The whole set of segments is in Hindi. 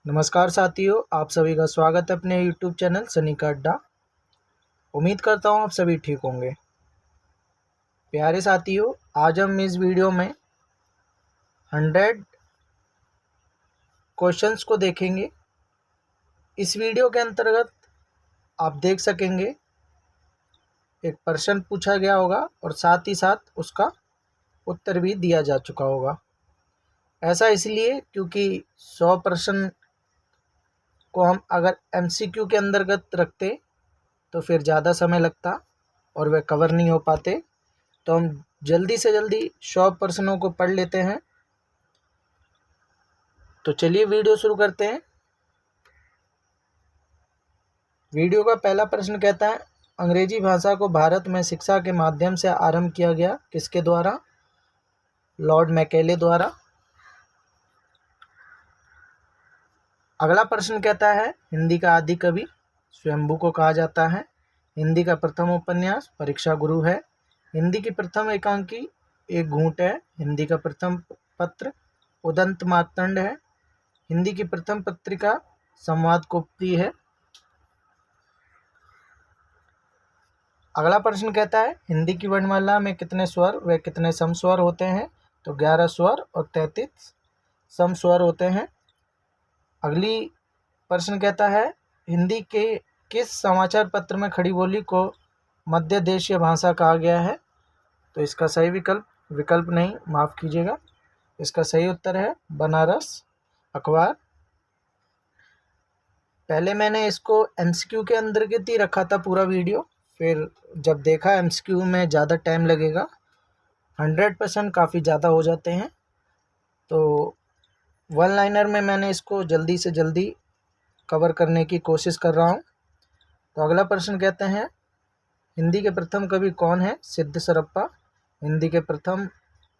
नमस्कार साथियों, आप सभी का स्वागत है अपने YouTube चैनल सनी का अड्डा। उम्मीद करता हूँ आप सभी ठीक होंगे। प्यारे साथियों, आज हम इस वीडियो में 100 क्वेश्चंस को देखेंगे। इस वीडियो के अंतर्गत आप देख सकेंगे एक प्रश्न पूछा गया होगा और साथ ही साथ उसका उत्तर भी दिया जा चुका होगा। ऐसा इसलिए क्योंकि 100 प्रश्न को हम अगर MCQ के अंतर्गत रखते तो फिर ज़्यादा समय लगता और वह कवर नहीं हो पाते। तो हम जल्दी से जल्दी 100 प्रश्नों को पढ़ लेते हैं। तो चलिए वीडियो शुरू करते हैं। वीडियो का पहला प्रश्न कहता है, अंग्रेजी भाषा को भारत में शिक्षा के माध्यम से आरंभ किया गया किसके द्वारा? लॉर्ड मैकेले द्वारा। अगला प्रश्न कहता है, हिंदी का आदि कवि स्वयंभू को कहा जाता है। हिंदी का प्रथम उपन्यास परीक्षा गुरु है। हिंदी की प्रथम एकांकी एक घूंट है। हिंदी का प्रथम पत्र उदंत मार्तंड है। हिंदी की प्रथम पत्रिका संवाद कोपदी है। अगला प्रश्न कहता है, हिंदी की वर्णमाला में कितने स्वर व कितने समस्वर होते हैं? तो 11 स्वर और 33 समस्वर होते हैं। अगली प्रश्न कहता है, हिंदी के किस समाचार पत्र में खड़ी बोली को मध्य देशीय भाषा कहा गया है? तो इसका सही विकल्प नहीं, माफ़ कीजिएगा, इसका सही उत्तर है बनारस अखबार। पहले मैंने इसको MCQ के अंतर्गत ही रखा था पूरा वीडियो, फिर जब देखा MCQ में ज़्यादा टाइम लगेगा, 100% काफ़ी ज़्यादा हो जाते हैं, तो वन लाइनर में मैंने इसको जल्दी से जल्दी कवर करने की कोशिश कर रहा हूँ। तो अगला प्रश्न कहते हैं, हिंदी के प्रथम कवि कौन है? सिद्ध सरप्पा। हिंदी के प्रथम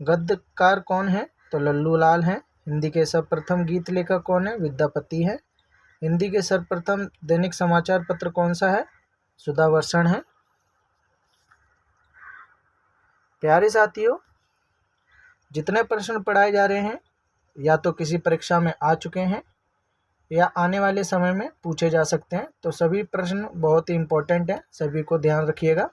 गद्यकार कौन है? तो लल्लू लाल हैं। हिंदी के सर्वप्रथम गीत लेखक कौन है? विद्यापति है। हिंदी के सर्वप्रथम दैनिक समाचार पत्र कौन सा है? सुधावर्षण है। प्यारे साथियों, जितने प्रश्न पढ़ाए जा रहे हैं या तो किसी परीक्षा में आ चुके हैं या आने वाले समय में पूछे जा सकते हैं, तो सभी प्रश्न बहुत ही इम्पोर्टेंट हैं, सभी को ध्यान रखिएगा।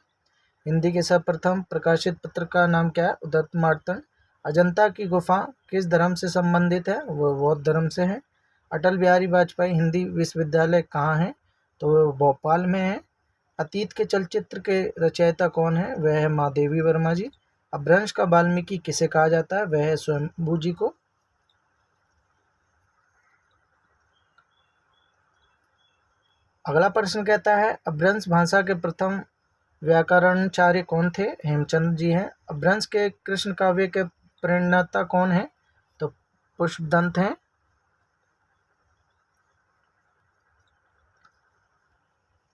हिंदी के सर्वप्रथम प्रकाशित पत्र का नाम क्या है? उदंत मार्तंड। अजंता की गुफा किस धर्म से संबंधित है? वो बौद्ध धर्म से है। अटल बिहारी वाजपेयी हिंदी विश्वविद्यालय कहाँ है? तो वो भोपाल में है। अतीत के चलचित्र के रचयिता कौन है? वह है महादेवी वर्मा जी। अपभ्रंश का वाल्मीकि किसे कहा जाता है? वह है स्वयंभू जी को। अगला प्रश्न कहता है, अपभ्रंश भाषा के प्रथम व्याकरणाचार्य कौन थे? हेमचंद जी हैं। अपभ्रंश के कृष्ण काव्य के प्रणेता कौन है? तो पुष्पदंत हैं।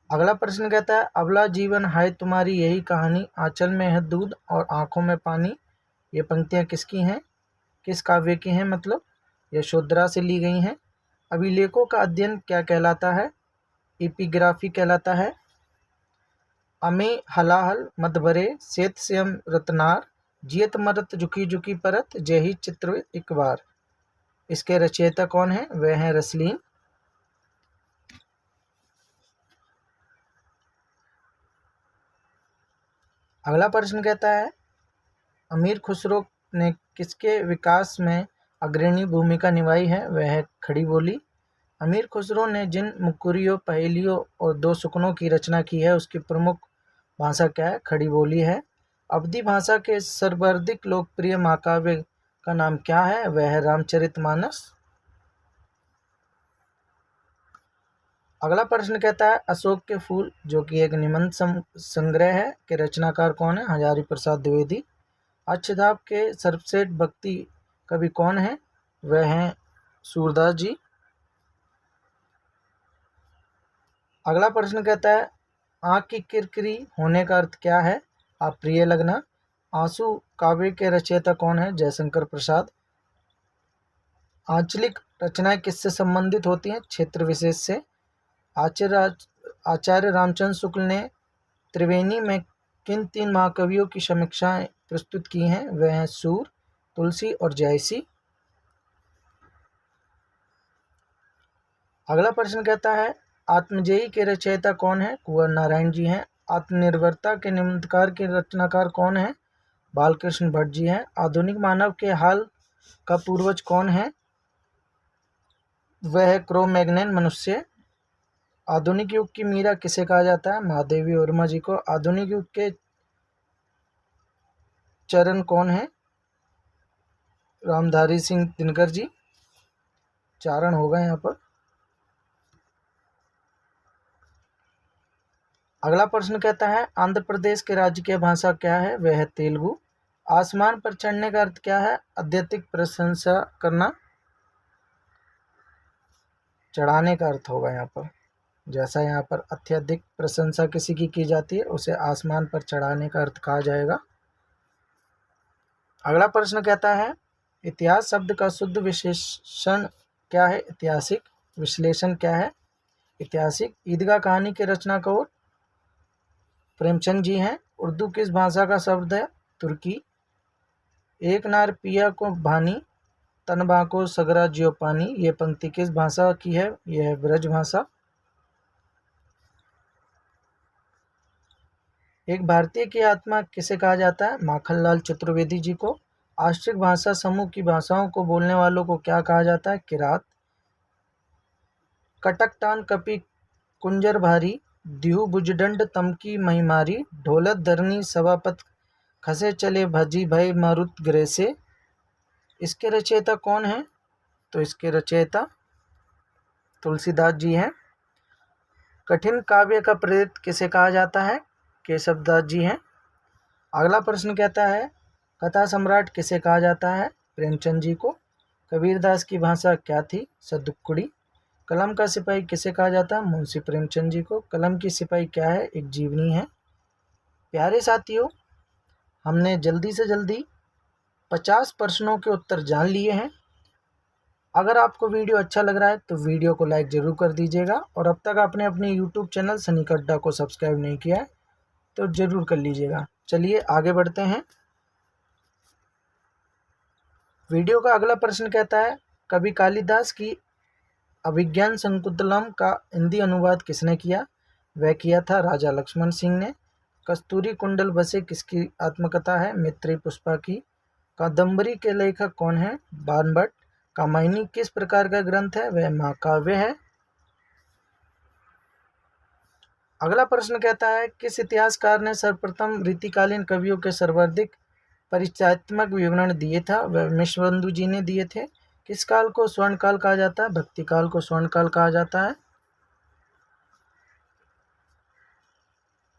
अगला प्रश्न कहता है, अबला जीवन हाय तुम्हारी यही कहानी, आंचल में है दूध और आंखों में पानी, ये पंक्तियां किसकी हैं? किस काव्य की हैं? मतलब यशोधरा से ली गई हैं। अभिलेखों का अध्ययन क्या कहलाता है? एपिग्राफी कहलाता है। अमे हलाहल मत भरे सेत स्यम रत्नार, जियत मरत झुकी झुकी परत, जय चित्र एक बार, इसके रचयिता कौन है? वह है रसलीन। अगला प्रश्न कहता है, अमीर खुसरो ने किसके विकास में अग्रणी भूमिका निभाई है? वह है खड़ी बोली। अमीर खुसरो ने जिन मुकुरियों, पहेलियों और दो सुकनों की रचना की है उसकी प्रमुख भाषा क्या है? खड़ी बोली है। अवधी भाषा के सर्वाधिक लोकप्रिय महाकाव्य का नाम क्या है? वह है रामचरितमानस। अगला प्रश्न कहता है, अशोक के फूल जो कि एक निबंध संग्रह है के रचनाकार कौन है? हजारी प्रसाद द्विवेदी। अक्षताभ के सर्वश्रेष्ठ भक्ति कवि कौन है? वह हैं सूरदास जी। अगला प्रश्न कहता है, आँख की किरकिरी होने का अर्थ क्या है? अप्रिय लगना। आंसू काव्य के रचयिता कौन है? जयशंकर प्रसाद। आंचलिक रचनाएं किससे संबंधित होती हैं? क्षेत्र विशेष से। आचार्य रामचंद्र शुक्ल ने त्रिवेणी में किन 3 महाकवियों की समीक्षाएं प्रस्तुत की हैं? वह हैं सूर, तुलसी और जयसी। अगला प्रश्न कहता है आत्मजेयी के रचयिता कौन है? कुंवर नारायण जी हैं। आत्मनिर्भरता के निबंधकार के रचनाकार कौन है? बालकृष्ण भट्ट जी हैं। आधुनिक मानव के हाल का पूर्वज कौन है? वह है क्रो मैग्नन मनुष्य। आधुनिक युग की मीरा किसे कहा जाता है? महादेवी वर्मा जी को। आधुनिक युग के चरण कौन है? रामधारी सिंह दिनकर जी। चारण होगा यहाँ पर। अगला प्रश्न कहता है आंध्र प्रदेश के राजकीय भाषा क्या है? वह है तेलुगु। आसमान पर चढ़ने का अर्थ क्या है? अत्यधिक प्रशंसा करना। चढ़ाने का अर्थ होगा यहाँ पर। जैसा यहाँ पर अत्यधिक प्रशंसा किसी की जाती है, उसे आसमान पर चढ़ाने का अर्थ कहा जाएगा। अगला प्रश्न कहता है इतिहास शब्द का शुद्ध विशेषण क्या है? ऐतिहासिक। विश्लेषण क्या है? ऐतिहासिक। ईदगाह कहानी के रचनाकार प्रेमचंद जी हैं। उर्दू किस भाषा का शब्द है? तुर्की। एक नार पिया को भानी, तनबा को सगरा जियो पानी। ये पंक्ति किस भाषा की है? यह है ब्रज भाषा। एक भारतीय की आत्मा किसे कहा जाता है? माखनलाल चतुर्वेदी जी को। आश्रित भाषा समूह की भाषाओं को बोलने वालों को क्या कहा जाता है? किरात। कटकटान कपि कुंजर भारी, द्यू भुजदंड तमकी महिमारी। ढोलत धरनी सभापत खसे चले भजी भय मारुत ग्रेसे। इसके रचयिता कौन है? तो इसके रचयिता तुलसीदास जी हैं। कठिन काव्य का प्रेरित किसे कहा जाता है? केशवदास जी हैं। अगला प्रश्न कहता है कथा सम्राट किसे कहा जाता है? प्रेमचंद जी को। कबीरदास की भाषा क्या थी? सदुक्कुड़ी। कलम का सिपाही किसे कहा जाता है? मुंशी प्रेमचंद जी को। कलम की सिपाही क्या है? एक जीवनी है। प्यारे साथियों, हमने जल्दी से जल्दी 50 प्रश्नों के उत्तर जान लिए हैं। अगर आपको वीडियो अच्छा लग रहा है तो वीडियो को लाइक ज़रूर कर दीजिएगा, और अब तक आपने अपने यूट्यूब चैनल सनी कड्डा को सब्सक्राइब नहीं किया है तो ज़रूर कर लीजिएगा। चलिए आगे बढ़ते हैं। वीडियो का अगला प्रश्न कहता है कवि कालिदास की अभिज्ञान शकुंतलम का हिंदी अनुवाद किसने किया? वह किया था राजा लक्ष्मण सिंह ने। कस्तूरी कुंडल बसे किसकी आत्मकथा है? मैत्रेयी पुष्पा की। कादंबरी के लेखक कौन है? बाणभट्ट। कामायनी किस प्रकार का ग्रंथ है? वह महाकाव्य है। अगला प्रश्न कहता है किस इतिहासकार ने सर्वप्रथम रीतिकालीन कवियों के सर्वाधिक परिचयात्मक विवरण दिए था? वह विश्वबंधु जी ने दिए थे। किस काल को स्वर्ण काल कहा जाता है? भक्ति काल को स्वर्ण काल कहा जाता है।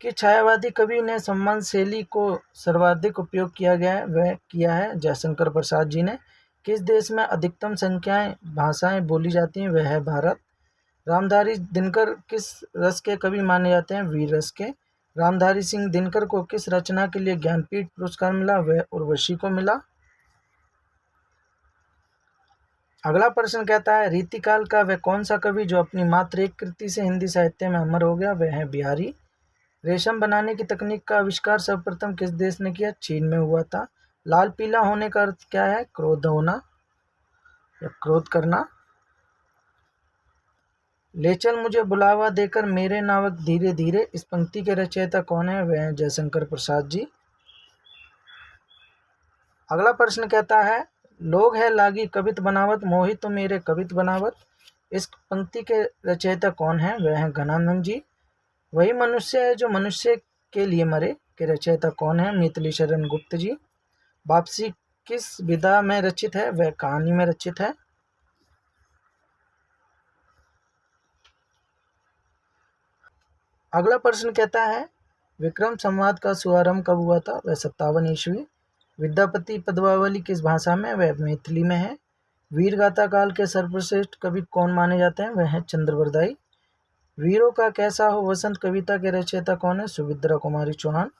कि छायावादी कवि ने सम्मान शैली को सर्वाधिक उपयोग किया गया है? वह किया है जयशंकर प्रसाद जी ने। किस देश में अधिकतम संख्याएं भाषाएं बोली जाती हैं? वह है भारत। रामधारी दिनकर किस रस के कवि माने जाते हैं? वीर रस के। रामधारी सिंह दिनकर को किस रचना के लिए ज्ञानपीठ पुरस्कार मिला? वह उर्वशी को मिला। अगला प्रश्न कहता है रीतिकाल का वह कौन सा कवि जो अपनी मात्र एक कृति से हिंदी साहित्य में अमर हो गया? वह है बिहारी। रेशम बनाने की तकनीक का आविष्कार सर्वप्रथम किस देश ने किया? चीन में हुआ था। लाल पीला होने का अर्थ क्या है? क्रोध होना या क्रोध करना। ले चल मुझे बुलावा देकर मेरे नावक धीरे धीरे, इस पंक्ति के रचयिता कौन है? वह हैं जयशंकर प्रसाद जी। अगला प्रश्न कहता है लोग है लागी कवित बनावत, मोहित तो मेरे कवित बनावत। इस पंक्ति के रचयिता कौन है? वह हैं घनानंद जी। वही मनुष्य है जो मनुष्य के लिए मरे के रचयिता कौन है? मितली शरण गुप्त जी। वापसी किस विधा में रचित है? वह कहानी में रचित है। अगला प्रश्न कहता है विक्रम संवाद का शुभारंभ कब हुआ था? वह 57 ईस्वी। विद्यापति पद्मावली किस भाषा में? वह मैथिली में है। वीर गाथा काल के सर्वश्रेष्ठ कवि कौन माने जाते हैं? वह हैं चंद्रवरदाई। वीरों का कैसा हो वसंत कविता के रचयिता कौन है? सुभद्रा कुमारी चौहान।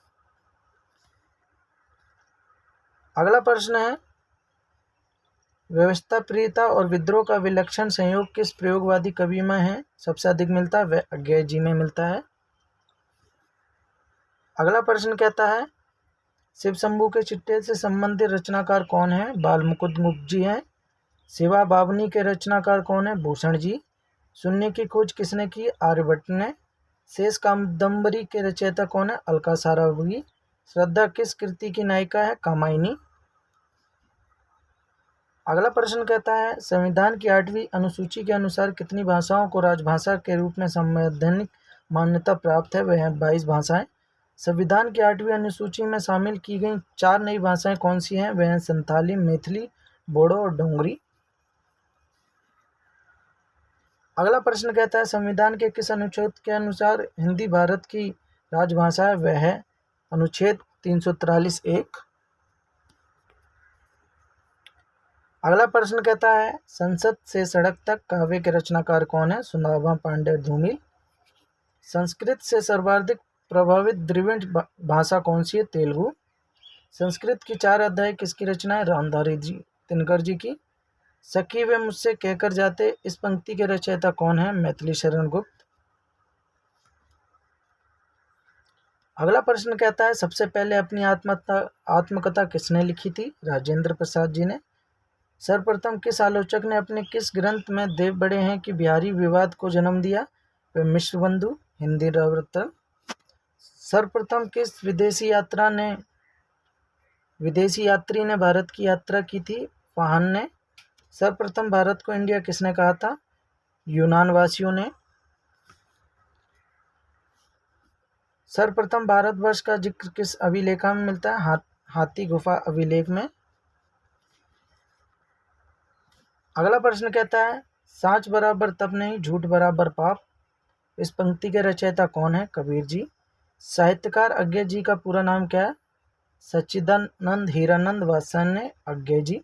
अगला प्रश्न है व्यवस्था प्रियता और विद्रोह का विलक्षण संयोग किस प्रयोगवादी कवि में है? सबसे अधिक मिलता है? वह अज्ञेय जी में मिलता है। अगला प्रश्न कहता है शिव शंभू के चिट्ठे से संबंधित रचनाकार कौन है? बाल मुकुंद गुप्त जी हैं। शिवा बावनी के रचनाकार कौन है? भूषण जी। शून्य की खोज किसने की? आर्यभट्ट ने। शेष कादंबरी के रचयिता कौन है? अलका साराभागी। श्रद्धा किस कृति की नायिका है? कामायनी। अगला प्रश्न कहता है संविधान की 8वीं अनुसूची के अनुसार कितनी भाषाओं को राजभाषा के रूप में संवैधानिक मान्यता प्राप्त है? वह 22 भाषाएं। संविधान की 8वीं अनुसूची में शामिल की गई 4 नई भाषाएं कौन सी हैं? वह हैं संथाली, मैथिली, बोडो और डोगरी। अगला प्रश्न कहता है संविधान के किस अनुच्छेद के अनुसार हिंदी भारत की राजभाषा है? वह है अनुच्छेद 343(1). अगला प्रश्न कहता है संसद से सड़क तक काव्य के रचनाकार कौन है? सुदामा पांडे धूमिल। संस्कृत से सर्वाधिक प्रभावित द्रविड़ भाषा कौन सी है? तेलुगु। संस्कृत की 4 अध्याय किसकी रचना है? रामधारी जी दिनकर जी की। सखी वे मुझसे कहकर जाते इस पंक्ति के रचयिता कौन है? मैथिली शरण गुप्त। अगला प्रश्न कहता है सबसे पहले अपनी आत्मकथा किसने लिखी थी? राजेंद्र प्रसाद जी ने। सर्वप्रथम किस आलोचक ने अपने किस ग्रंथ में देव बड़े हैं कि बिहारी विवाद को जन्म दिया? वे मिश्र बंधु हिंदी रत्न। सर्वप्रथम किस विदेशी यात्री ने भारत की यात्रा की थी? फाहन ने। सर्वप्रथम भारत को इंडिया किसने कहा था? यूनान वासियों ने। सर्वप्रथम भारतवर्ष का जिक्र किस अभिलेख में मिलता है? हाथी गुफा अभिलेख में। अगला प्रश्न कहता है साच बराबर तप नहीं झूठ बराबर पाप इस पंक्ति के रचयिता कौन है? कबीर जी। साहित्यकार अज्ञे जी का पूरा नाम क्या है? सच्चिदानंद हीरानंद वात्सल्य अज्ञे जी।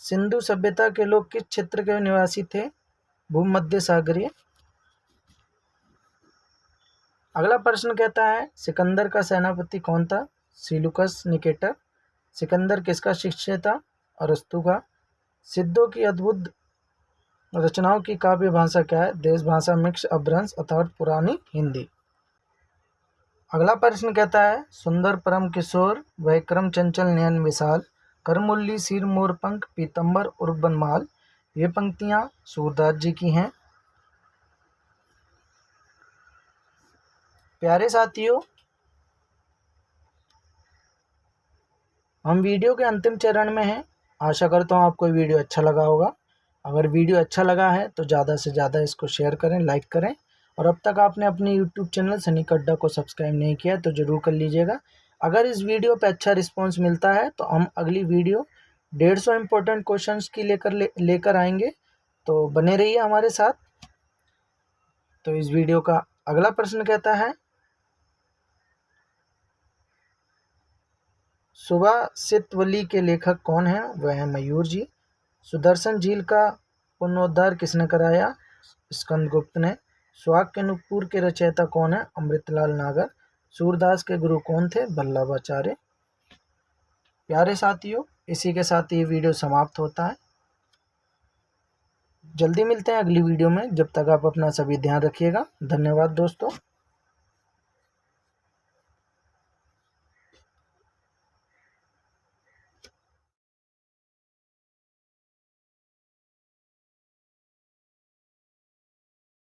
सिंधु सभ्यता के लोग किस क्षेत्र के निवासी थे? भूमध्य सागरीय। अगला प्रश्न कहता है सिकंदर का सेनापति कौन था? सिलूकस निकेटर। सिकंदर किसका शिष्य था? अरस्तु का। सिद्धों की अद्भुत रचनाओं की काव्य भाषा क्या है? देश भाषा मिक्स अपभ्रंश अर्थात पुरानी हिंदी। अगला प्रश्न कहता है सुंदर परम किशोर वह क्रम चंचल नयन विशाल करमुल्ली सिर मोर पंख पीतंबर उर्फ बनमाल। ये पंक्तियां सूरदास जी की हैं। प्यारे साथियों हम वीडियो के अंतिम चरण में हैं। आशा करता हूँ आपको वीडियो अच्छा लगा होगा। अगर वीडियो अच्छा लगा है तो ज़्यादा से ज़्यादा इसको शेयर करें, लाइक करें और अब तक आपने अपने यूट्यूब चैनल सनीक अड्डा को सब्सक्राइब नहीं किया तो ज़रूर कर लीजिएगा। अगर इस वीडियो पे अच्छा रिस्पांस मिलता है तो हम अगली वीडियो 150 इम्पोर्टेंट क्वेश्चंस की लेकर आएंगे, तो बने रहिए हमारे साथ। तो इस वीडियो का अगला प्रश्न कहता है सुभाषितवली के लेखक कौन है? वह है मयूर जी। सुदर्शन झील का पुनरुद्धार किसने कराया? स्कंदगुप्त ने। सुहाग के नुपुर के रचयिता कौन है? अमृतलाल नागर। सूरदास के गुरु कौन थे? वल्लभाचार्य। प्यारे साथियों इसी के साथ ये वीडियो समाप्त होता है। जल्दी मिलते हैं अगली वीडियो में। जब तक आप अपना सभी ध्यान रखिएगा। धन्यवाद दोस्तों।